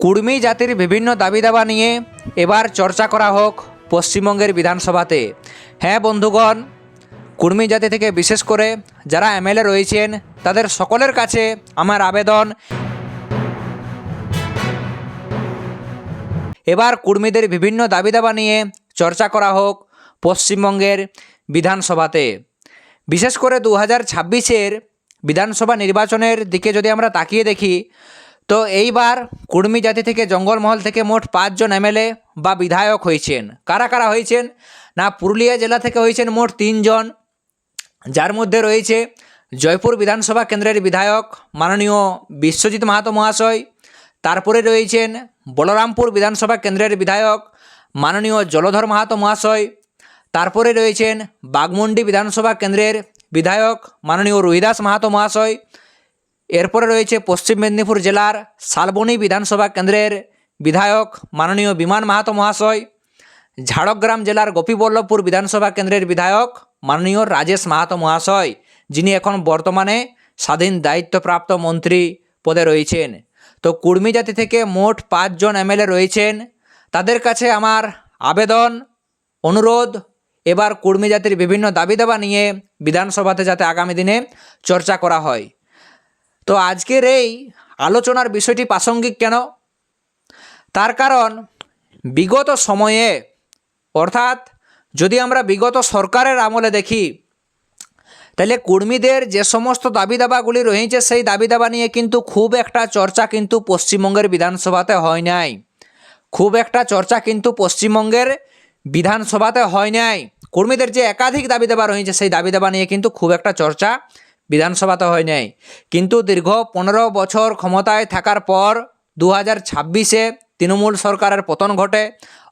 কুর্মী জাতির বিভিন্ন দাবি দাবা নিয়ে এবার চর্চা করা হোক পশ্চিমবঙ্গের বিধানসভাতে। হ্যাঁ বন্ধুগণ, কুর্মী জাতি থেকে বিশেষ করে যারা এমএলএ রয়েছেন তাদের সকলের কাছে আমার আবেদন, এবার কুর্মীদের বিভিন্ন দাবি দাবা নিয়ে চর্চা করা হোক পশ্চিমবঙ্গের বিধানসভাতে। বিশেষ করে 2026-এর বিধানসভা নির্বাচনের দিকে যদি আমরা তাকিয়ে দেখি, তো এইবার কুর্মী জাতি থেকে জঙ্গলমহল থেকে মোট 5 জন এমএলএ বা বিধায়ক হয়েছেন। কারা কারা হয়েছেন না, পুরুলিয়া জেলা থেকে হয়েছেন মোট 3 জন, যার মধ্যে রয়েছে জয়পুর বিধানসভা কেন্দ্রের বিধায়ক মাননীয় বিশ্বজিৎ মাহাতো মহাশয়। তারপরে রয়েছেন বলরামপুর বিধানসভা কেন্দ্রের বিধায়ক মাননীয় জলধর মাহাতো মহাশয়। তারপরে রয়েছেন বাগমুন্ডি বিধানসভা কেন্দ্রের বিধায়ক মাননীয় রুহিদাস মাহাতো মহাশয়। এরপরে রয়েছে পশ্চিম মেদিনীপুর জেলার শালবনী বিধানসভা কেন্দ্রের বিধায়ক মাননীয় বিমান মাহাতো মহাশয়। ঝাড়গ্রাম জেলার গোপীবল্লভপুর বিধানসভা কেন্দ্রের বিধায়ক মাননীয় রাজেশ মাহাতো মহাশয়, যিনি এখন বর্তমানে স্বাধীন দায়িত্বপ্রাপ্ত মন্ত্রী পদে রয়েছেন। তো কুর্মী জাতি থেকে মোট 5 জন এমএলএ রয়েছেন। তাদের কাছে আমার আবেদন, অনুরোধ, এবার কুর্মী জাতির বিভিন্ন দাবি দাবা নিয়ে বিধানসভাতে যাতে আগামী দিনে চর্চা করা হয়। তো আজকের এই আলোচনার বিষয়টি প্রাসঙ্গিক কেন, তার কারণ বিগত সময়ে, অর্থাৎ যদি আমরা বিগত সরকারের আমলে দেখি, তাহলে কুর্মীদের যে সমস্ত দাবি দাবাগুলি রয়েছে সেই দাবি দাবা নিয়ে কিন্তু খুব একটা চর্চা কিন্তু পশ্চিমবঙ্গের বিধানসভাতে হয় নাই। খুব একটা চর্চা কিন্তু পশ্চিমবঙ্গের বিধানসভাতে হয় নাই। কর্মীদের যে একাধিক দাবি দাবা রয়েছে সেই দাবি দাবা নিয়ে কিন্তু খুব একটা চর্চা বিধানসভাতে হয় নাই। কিন্তু দীর্ঘ 15 বছর ক্ষমতায় থাকার পর 2026-এ তৃণমূল সরকারের পতন ঘটে,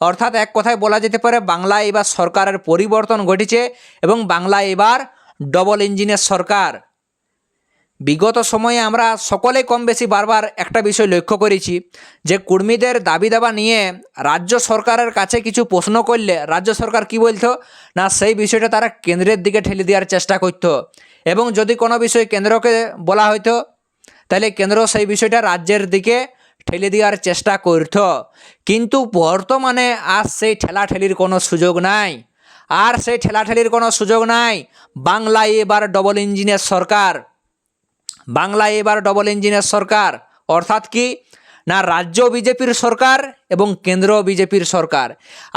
অর্থাৎ এক কথায় বলা যেতে পারে বাংলায় এবার সরকারের পরিবর্তন ঘটেছে এবং বাংলায় এবার ডবল ইঞ্জিনের সরকার। বিগত সময়ে আমরা সকলে কম বেশি বারবার একটা বিষয় লক্ষ্য করেছি যে কুর্মীদের দাবি দাবা নিয়ে রাজ্য সরকারের কাছে কিছু প্রশ্ন করলে রাজ্য সরকার কি বলতো না, সেই বিষয়টা তারা কেন্দ্রের দিকে ঠেলে দেওয়ার চেষ্টা করত, এবং যদি কোনো বিষয় কেন্দ্রকে বলা হতো তাহলে কেন্দ্র সেই বিষয়টা রাজ্যের দিকে ঠেলে দেওয়ার চেষ্টা করত। কিন্তু বর্তমানে আর সেই ঠেলাঠেলির কোনো সুযোগ নাই, আর সেই ঠেলাঠেলির কোনো সুযোগ নাই। বাংলায় এবার ডবল ইঞ্জিনের সরকার। বাংলায় এবার ডবল ইঞ্জিনের সরকার, অর্থাৎ কি না, রাজ্য বিজেপির সরকার এবং কেন্দ্র বিজেপির সরকার।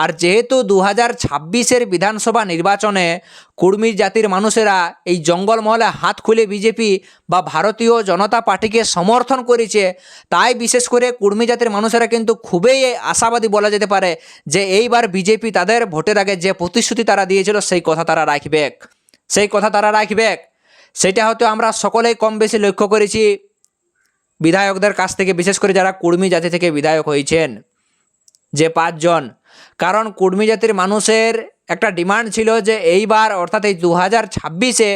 আর যেহেতু 2026-এর বিধানসভা নির্বাচনে কুর্মী জাতির মানুষেরা এই জঙ্গলমহলে হাত খুলে বিজেপি বা ভারতীয় জনতা পার্টিকে সমর্থন করেছে, তাই বিশেষ করে কুর্মী জাতির মানুষেরা কিন্তু খুবই আশাবাদী বলা যেতে পারে যে এইবার বিজেপি তাদের ভোটের আগে যে প্রতিশ্রুতি তারা দিয়েছিল সেই কথা তারা রাখবে, সেই কথা তারা রাখবে। সেটা হয়তো আমরা সকলেই কম বেশি লক্ষ্য করেছি বিধায়কদের কাছ থেকে, বিশেষ করে যারা কুর্মী জাতি থেকে বিধায়ক হয়েছেন যে 5 জন। কারণ কুর্মী জাতির মানুষের একটা ডিমান্ড ছিল যে এইবার অর্থাৎ এই 2026-এ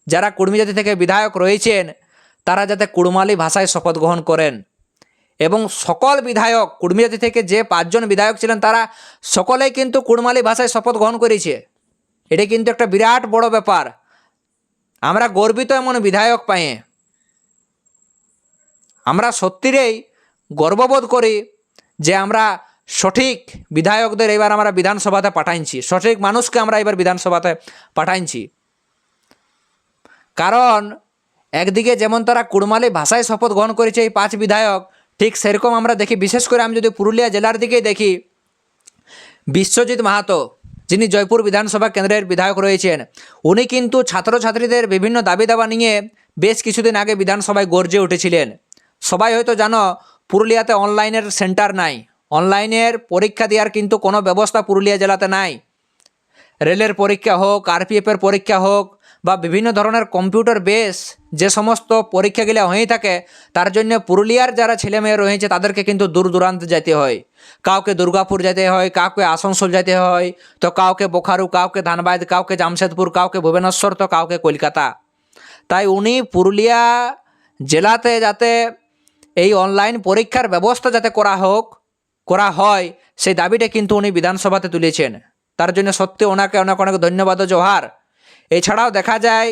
যারা কুর্মী জাতি থেকে বিধায়ক রয়েছেন তারা যাতে কুড়মালি ভাষায় শপথ গ্রহণ করেন। এবং সকল বিধায়ক কুর্মী জাতি থেকে যে 5 জন বিধায়ক ছিলেন তারা সকলেই কিন্তু কুড়মালি ভাষায় শপথ গ্রহণ করেছে। এটা কিন্তু একটা বিরাট বড় ব্যাপার। আমরা গর্বিত এমন বিধায়ক পাইয়ে, আমরা সত্যিই গর্ববোধ করি যে আমরা সঠিক বিধায়কদের এবার আমরা বিধানসভাতে পাঠাইছি, সঠিক মানুষকে আমরা এবার বিধানসভাতে পাঠাইছি। কারণ একদিকে যেমন তারা কুড়মালি ভাষায় শপথ গ্রহণ করেছে এই 5 বিধায়ক, ঠিক সেরকম আমরা দেখি, বিশেষ করে আমি যদি পুরুলিয়া জেলার দিকেই দেখি, বিশ্বজিৎ মাহাতো যিনি জয়পুর বিধানসভা কেন্দ্রের বিধায়ক রয়েছেন, উনি কিন্তু ছাত্রছাত্রীদের বিভিন্ন দাবি দাবা নিয়ে বেশ কিছুদিন আগে বিধানসভায় গর্জে উঠেছিলেন। সবাই হয়তো জানো পুরুলিয়াতে অনলাইনের সেন্টার নাই, অনলাইনের পরীক্ষা দেওয়ার কিন্তু কোনো ব্যবস্থা পুরুলিয়া জেলাতে নাই। রেলের পরীক্ষা হোক, আরপিএফের পরীক্ষা হোক বা বিভিন্ন ধরনের কম্পিউটার বেস যে সমস্ত পরীক্ষাগুলো হয়ে থাকে, তার জন্য পুরুলিয়ার যারা ছেলেমেয়ে রয়েছে তাদেরকে কিন্তু দূর দূরান্তে যেতে হয়। কাউকে দুর্গাপুর যেতে হয়, কাউকে আসানসোল যেতে হয়, তো কাউকে বোকারো, কাউকে ধানবাদ, কাউকে জামশেদপুর, কাউকে ভুবনেশ্বর, তো কাউকে কলকাতা। তাই উনি পুরুলিয়া জেলাতে যাতে এই অনলাইন পরীক্ষার ব্যবস্থা যাতে করা হয় সেই দাবিটা কিন্তু উনি বিধানসভাতে তুলেছেন। তার জন্য সত্যি ওনাকে অনেক অনেক ধন্যবাদ ও জোহার। এছাড়াও দেখা যায়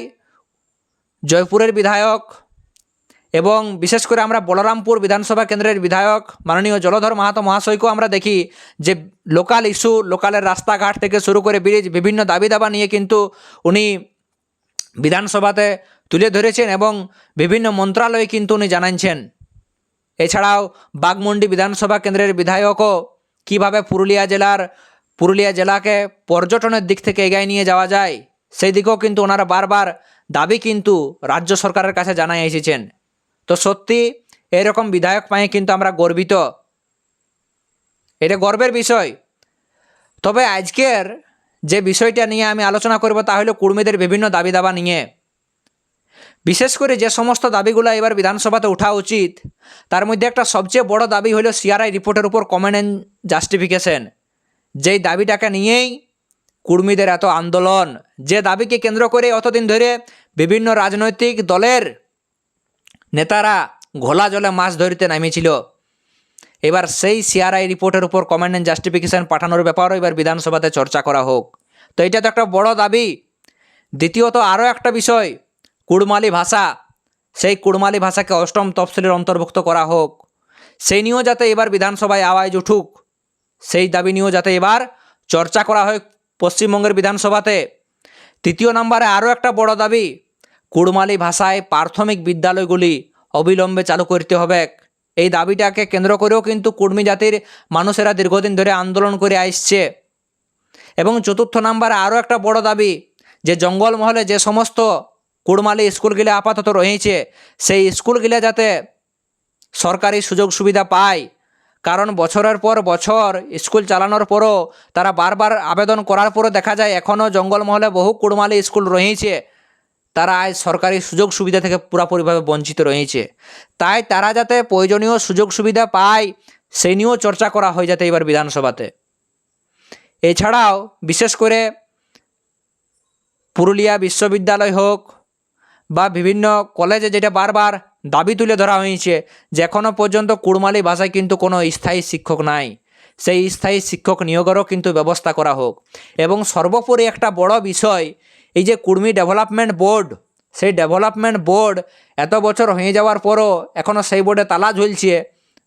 জয়পুরের বিধায়ক এবং বিশেষ করে আমরা বলরামপুর বিধানসভা কেন্দ্রের বিধায়ক মাননীয় জলধর মাহাতো মহাশয়কেও আমরা দেখি যে লোকাল ইস্যু, লোকালের রাস্তাঘাট থেকে শুরু করে ব্রিজ, বিভিন্ন দাবি দাবা নিয়ে কিন্তু উনি বিধানসভাতে তুলে ধরেছেন এবং বিভিন্ন মন্ত্রণালয়ে কিন্তু উনি জানাচ্ছেন। এছাড়াও বাঘমুন্ডি বিধানসভা কেন্দ্রের বিধায়কও কীভাবে পুরুলিয়া জেলাকে পর্যটনের দিক থেকে এগিয়ে নিয়ে যাওয়া যায় সেই দিকেও কিন্তু ওনারা বারবার দাবি কিন্তু রাজ্য সরকারের কাছে জানাই এসেছেন। তো সত্যি এরকম বিধায়ক পাই কিন্তু আমরা গর্বিত, এটা গর্বের বিষয়। তবে আজকের যে বিষয়টা নিয়ে আমি আলোচনা করব তা হলো কুর্মীদের বিভিন্ন দাবি দাবা নিয়ে। বিশেষ করে যে সমস্ত দাবিগুলো এবার বিধানসভাতে ওঠা উচিত তার মধ্যে একটা সবচেয়ে বড় দাবি হলো সিআরআই রিপোর্টের উপর কমেন্ট অ্যান্ড জাস্টিফিকেশন। যেই দাবিটাকে নিয়েই কুর্মীদের এত আন্দোলন, যে দাবিকে কেন্দ্র করে অতদিন ধরে বিভিন্ন রাজনৈতিক দলের নেতারা ঘোলা জলে মাছ ধরতে নামিয়েছিল, এবার সেই সিআরআই রিপোর্টের উপর কমেন্ট অ্যান্ড জাস্টিফিকেশন পাঠানোর ব্যাপারও এবার বিধানসভাতে চর্চা করা হোক। তো এটা তো একটা বড় দাবি। দ্বিতীয়ত আরও একটা বিষয়, কুড়মালি ভাষা, সেই কুড়মালি ভাষাকে অষ্টম তফসিলের অন্তর্ভুক্ত করা হোক, সেই নিয়েও যাতে এবার বিধানসভায় আওয়াজ উঠুক, সেই দাবি নিয়েও যাতে এবার চর্চা করা হয় পশ্চিমবঙ্গের বিধানসভাতে। তৃতীয় নম্বরে আরও একটা বড় দাবি, কুড়মালি ভাষায় প্রাথমিক বিদ্যালয়গুলি অবিলম্বে চালু করতে হবে। এই দাবিটাকে কেন্দ্র করেও কিন্তু কুর্মী জাতির মানুষেরা দীর্ঘদিন ধরে আন্দোলন করে আসছে। এবং চতুর্থ নম্বরে আরও একটা বড় দাবি, যে জঙ্গলমহলে যে সমস্ত কুড়মালি স্কুলগুলি আপাতত রয়েছে সেই স্কুলগুলি যাতে সরকারি সুযোগ সুবিধা পায়। কারণ বছরের পর বছর স্কুল চালানোর পরও তারা বারবার আবেদন করার পরও দেখা যায় এখনও জঙ্গলমহলে বহু কুড়মালি স্কুল রয়েছে, তারা আজ সরকারি সুযোগ সুবিধা থেকে পুরোপুরিভাবে বঞ্চিত রয়েছে। তাই তারা যাতে প্রয়োজনীয় সুযোগ সুবিধা পায় সেই নিয়েও চর্চা করা হয় যাতে এবার বিধানসভাতে। এছাড়াও বিশেষ করে পুরুলিয়া বিশ্ববিদ্যালয় হোক বা বিভিন্ন কলেজে যেটা বারবার দাবি তুলে ধরা হয়েছে যে এখনও পর্যন্ত কুড়মালি ভাষায় কিন্তু কোনো স্থায়ী শিক্ষক নাই, সেই স্থায়ী শিক্ষক নিয়োগেরও কিন্তু ব্যবস্থা করা হোক। এবং সর্বোপরি একটা বড় বিষয়, এই যে কুর্মী ডেভেলপমেন্ট বোর্ড, সেই ডেভেলপমেন্ট বোর্ড এত বছর হয়ে যাওয়ার পরও এখনও সেই বোর্ডে তালা ঝুলছে,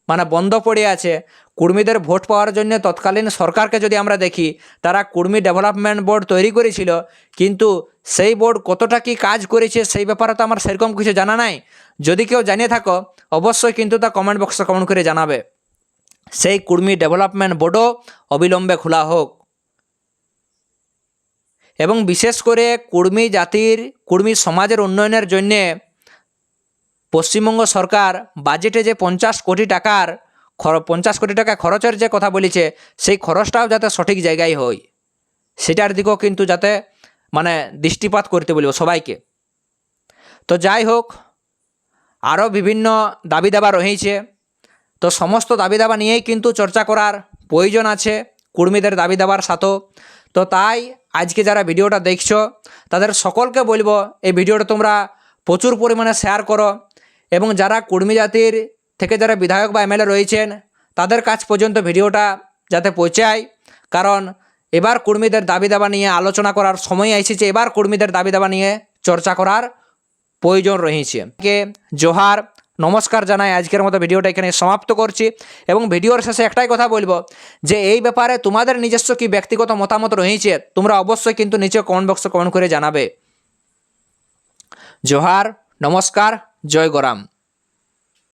মানে বন্ধ পড়ে আছে। কুর্মীদের ভোট পাওয়ার জন্য তৎকালীন সরকারকে যদি আমরা দেখি, তারা কুর্মী ডেভেলপমেন্ট বোর্ড তৈরি করেছিল, কিন্তু সেই বোর্ড কতটা কি কাজ করেছে সেই ব্যাপারে তো আমার সেরকম কিছু জানা নাই। যদি কেউ জানিয়ে থাকো অবশ্যই কিন্তু তা কমেন্ট বক্সে কমেন্ট করে জানাবে। সেই কুর্মী ডেভেলপমেন্ট বোর্ডও অবিলম্বে খোলা হোক। এবং বিশেষ করে কুর্মী সমাজের উন্নয়নের জন্যে পশ্চিমবঙ্গ সরকার বাজেটে যে 50 কোটি টাকা খরচের যে কথা বলেছে সেই খরচটাও যাতে সঠিক জায়গায় হয় সেটার দিকেও কিন্তু যাতে মানে দৃষ্টিপাত করতে বলবো সবাইকে। তো যাই হোক, আরও বিভিন্ন দাবি দাবা রয়েছে, তো সমস্ত দাবি দাবা নিয়েই কিন্তু চর্চা করার প্রয়োজন আছে কুর্মীদের দাবি দাবার সাথেও। তো তাই আজকে যারা ভিডিওটা দেখছো তাদের সকলকে বলবো এই ভিডিওটা তোমরা প্রচুর পরিমাণে শেয়ার করো এবং যারা কুর্মী জাতির থেকে যারা বিধায়ক বা এমএলএ রয়েছেন তাদের কাছ পর্যন্ত ভিডিওটা যাতে পৌঁছায়। কারণ এবার কুর্মীদের দাবি দাবা নিয়ে আলোচনা করার সময় এসেছে, এবার কুর্মীদের দাবি দাবা নিয়ে চর্চা করার প্রয়োজন রয়েছে। জোহার, নমস্কার জানাই, আজকের মতো ভিডিওটা এখানে সমাপ্ত করছি। এবং ভিডিওর শেষে একটাই কথা বলবো যে এই ব্যাপারে তোমাদের নিজস্ব কি ব্যক্তিগত মতামত রয়েছে তোমরা অবশ্যই কিন্তু নিচে কমেন্ট বক্সে কমেন্ট করে জানাবে। জোহার, নমস্কার, জয় গরাম।